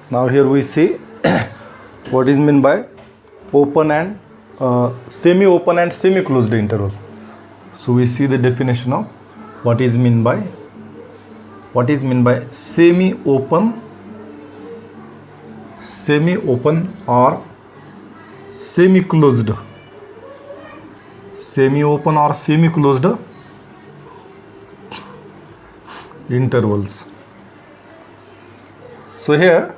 Now here we see what is meant by open and semi-open and semi-closed intervals. So we see the definition of what is meant by semi-open or semi-closed intervals. So here,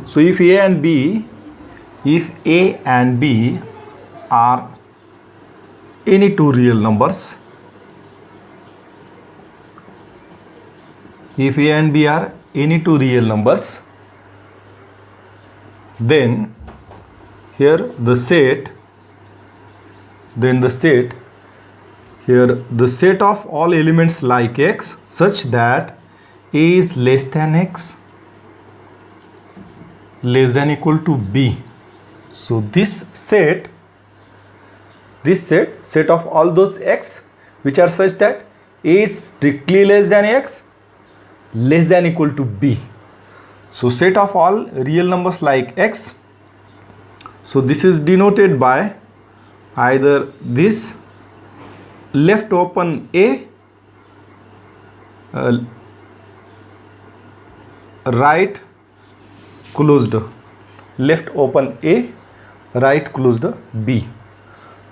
so if A and B are any two real numbers, if A and B are any two real numbers, then here the set of all elements like X such that A is less than X less than equal to B. So this set of all those X which are such that A is strictly less than X less than equal to B. So set of all real numbers like X. So this is denoted by either this left open A, right closed, left open A, right closed B.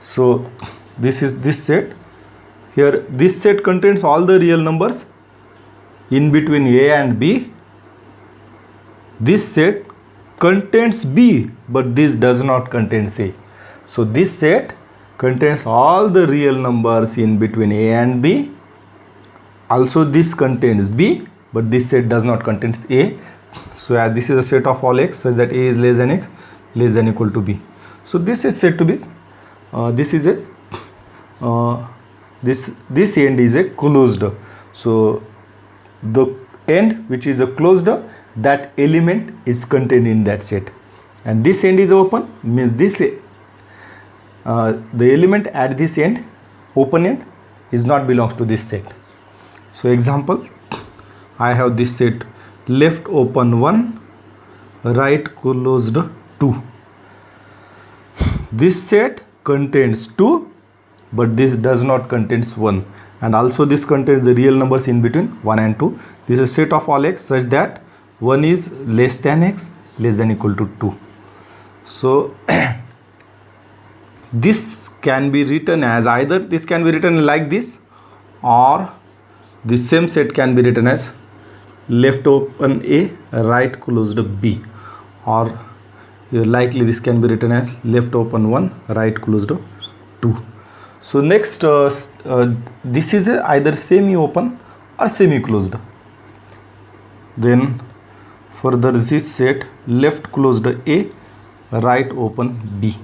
So this is this set. Here this set contains all the real numbers in between A and B. This set contains B, but this does not contain A. So this set contains all the real numbers in between A and B. Also this contains B, but this set does not contain A. So as this is a set of all X such that A is less than X less than equal to B. So this is said to be this end is a closed. So the end which is a closed, that element is contained in that set, and this end is open, means this the element at this end, open end, is not belongs to this set. So example, I have this set left open 1, right closed 2. This set contains 2, but this does not contains 1, and also this contains the real numbers in between 1 and 2. This is a set of all X such that 1 is less than X less than equal to 2. So this can be written as either this can be written like this, or the same set can be written as left open A, right closed B, or likely this can be written as left open 1, right closed 2. So next this is either semi open or semi closed. Then further this set left closed A, right open B.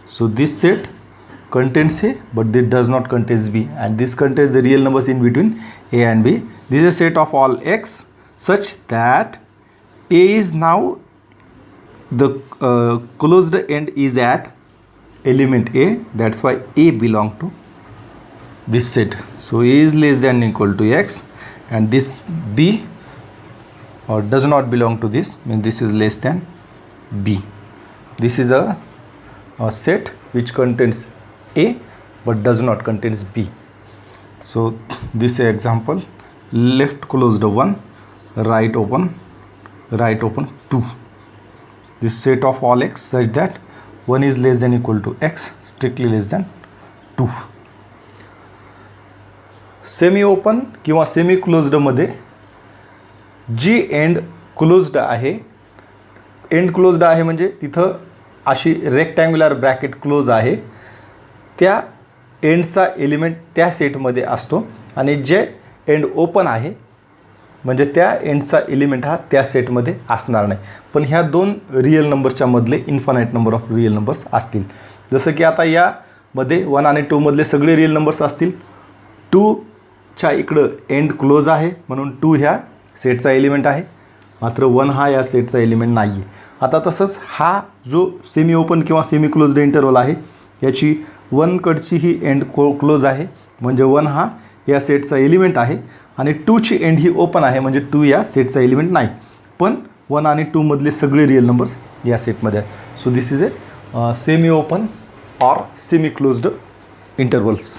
So this set contains A, but this does not contains B, and this contains the real numbers in between A and B. This is a set of all X such that A is now the closed end is at element A, that's why A belong to this set. So A is less than equal to X, and this B or does not belong to this, means this is less than B. This is a set which contains A but does not contains B. So this example, left closed 1, right open 2. This set of all X such that 1 is less than equal to X, strictly less than 2. Semi open किंवा semi closed मध्ये जी and closed आहे, and closed आहे म्हणजे तिथं अशी rectangular bracket close आहे, त्या एंडचा element त्या सेटमध्ये असतो, आणि जे एंड ओपन आहे म्हणजे त्या एंडचा एलिमेंट हा त्या सेटमध्ये असणार नाही. पण ह्या दोन रिअल नंबरच्या मधले infinite number of real numbers असतील. जसं की आता यामध्ये 1 आणि 2 मधले सगळे रिअल नंबर्स असतील. 2च्या इकडं एंड क्लोज आहे म्हणून 2 ह्या सेटचा एलिमेंट आहे, मात्र 1 हा या सेटचा एलिमेंट नाही आहे. आता तसंच हा जो सेमी ओपन किंवा सेमी क्लोज्ड इंटरवल आहे याची 1 कडची ही एंड क्लोज आहे म्हणजे 1 हा या सेटचा एलिमेंट आहे, आणि 2ची एंड ही ओपन आहे म्हणजे 2 या सेटचा एलिमेंट नाही. पण 1 आणि 2 मधले सगळे रिअल नंबर्स या सेटमध्ये आहेत. So this is a semi open or semi closed intervals.